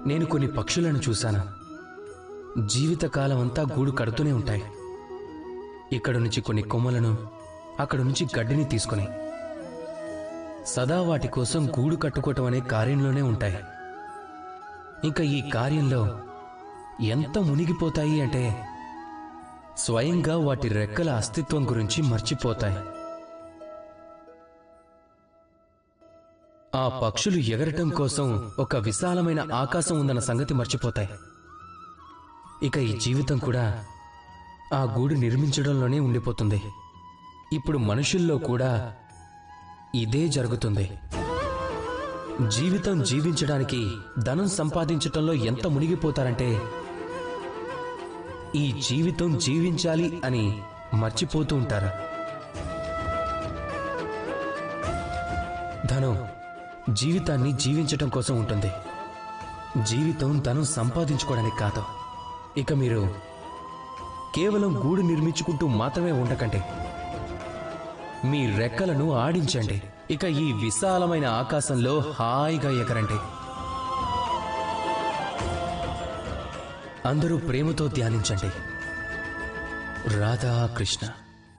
నేను కొన్ని పక్షులను చూశాను. జీవితకాలం అంతా గూడు కడుతూనే ఉంటాయి. ఇక్కడ నుంచి కొన్ని కొమ్మలను, అక్కడ నుంచి గడ్డిని తీసుకుని సదా వాటి కోసం గూడు కట్టుకోవటం అనే కార్యంలోనే ఉంటాయి. ఇంకా ఈ కార్యంలో ఎంత మునిగిపోతాయి అంటే స్వయంగా వాటి రెక్కల అస్తిత్వం గురించి మర్చిపోతాయి. ఆ పక్షులు ఎగరటం కోసం ఒక విశాలమైన ఆకాశం ఉందన్న సంగతి మర్చిపోతాయి. ఇక ఈ జీవితం కూడా ఆ గూడు నిర్మించడంలోనే ఉండిపోతుంది. ఇప్పుడు మనుషుల్లో కూడా ఇదే జరుగుతుంది. జీవితం జీవించడానికి ధనం సంపాదించటంలో ఎంత మునిగిపోతారంటే ఈ జీవితం జీవించాలి అని మర్చిపోతూ ఉంటారు. ధనం జీవితాన్ని జీవించటం కోసం ఉంటుంది. జీవితం ధనం సంపాదించుకోవడానికి కాదు. ఇక మీరు కేవలం గూడు నిర్మించుకుంటూ మాత్రమే ఉండకండి. మీ రెక్కలను ఆడించండి. ఇక ఈ విశాలమైన ఆకాశంలో హాయిగా ఎగరండి. అందరూ ప్రేమతో ధ్యానించండి. రాధాకృష్ణ.